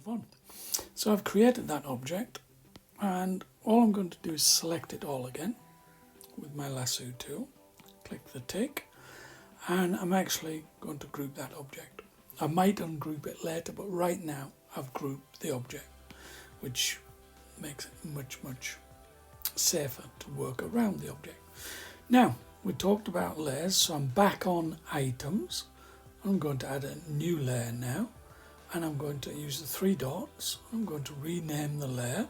move on. So I've created that object, and all I'm going to do is select it all again with my lasso tool, click the tick, and I'm actually going to group that object. I might ungroup it later, but right now I've grouped the object, which makes it much safer to work around the object. Now, we talked about layers, so I'm back on items. I'm going to add a new layer now, and I'm going to use the three dots. I'm going to rename the layer,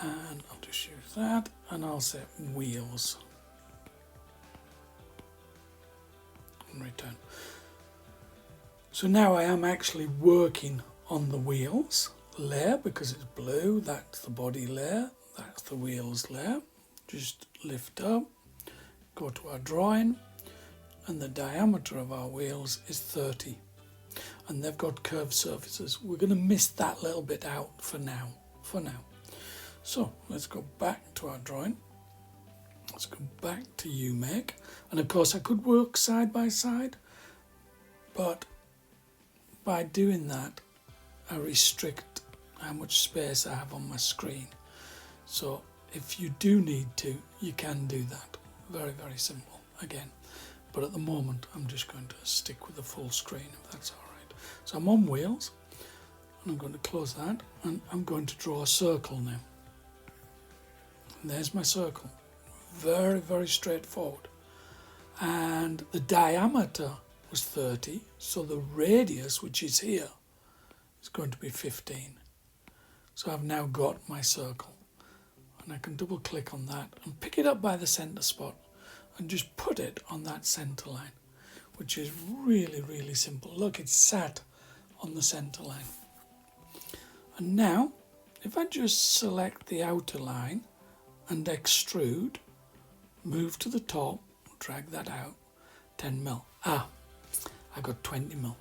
and I'll just use that, and I'll say wheels and return. So now I am actually working on the wheels layer because it's blue. That's the body layer, that's the wheels layer. Just lift up, go to our drawing, and the diameter of our wheels is 30, and they've got curved surfaces. We're going to miss that little bit out for now. So let's go back to our drawing. Let's go back to uMake, and of course I could work side by side, but by doing that I restrict how much space I have on my screen. So if you do need to, you can do that. Very simple again, but at the moment I'm just going to stick with the full screen, if that's all right. So I'm on wheels, and I'm going to close that, and I'm going to draw a circle now. And there's my circle. Very straightforward. And the diameter was 30, so the radius, which is here, is going to be 15. So I've now got my circle, and I can double click on that and pick it up by the center spot and just put it on that center line, which is really simple. Look, it's sat on the center line. And now if I just select the outer line and extrude, move to the top, drag that out, 10 mil. I got 20 mil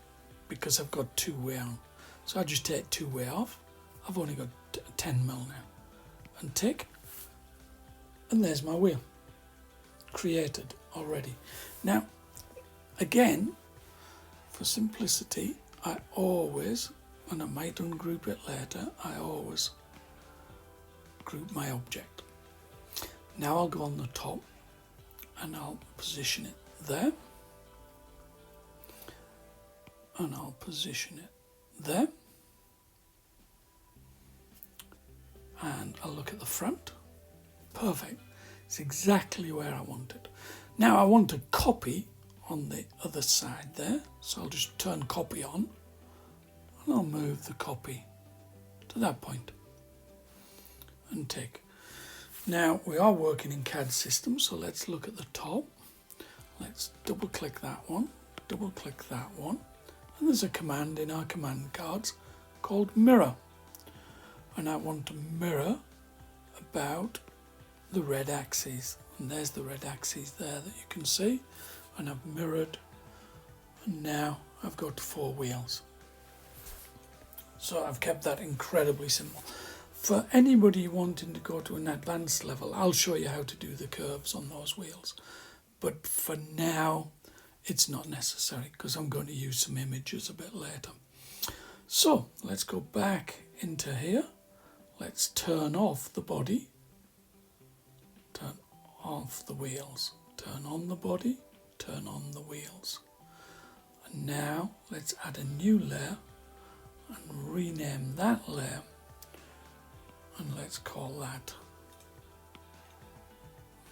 because I've got two-way on. So I just take two-way off. I've only got 10 mil now. And tick, and there's my wheel, created already. Now, again, for simplicity, I always, and I might ungroup it later, I always group my object. Now I'll go on the top, and I'll position it there, and I'll position it there, and I'll look at the front. Perfect. It's exactly where I want it. Now I want to copy on the other side there, so I'll just turn copy on, and I'll move the copy to that point and tick. Now we are working in CAD systems, so let's look at the top. Let's double click that one, double click that one, and there's a command in our command cards called mirror, and I want to mirror about the red axis, and there's the red axis there that you can see, and I've mirrored, and now I've got 4 wheels. So I've kept that incredibly simple. For anybody wanting to go to an advanced level, I'll show you how to do the curves on those wheels, but for now it's not necessary because I'm going to use some images a bit later. So let's go back into here. Let's turn off the body, turn off the wheels, turn on the body, turn on the wheels. And now let's add a new layer and rename that layer, and let's call that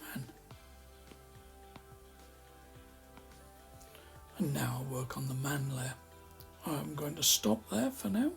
man. And now I'll work on the man layer. I'm going to stop there for now.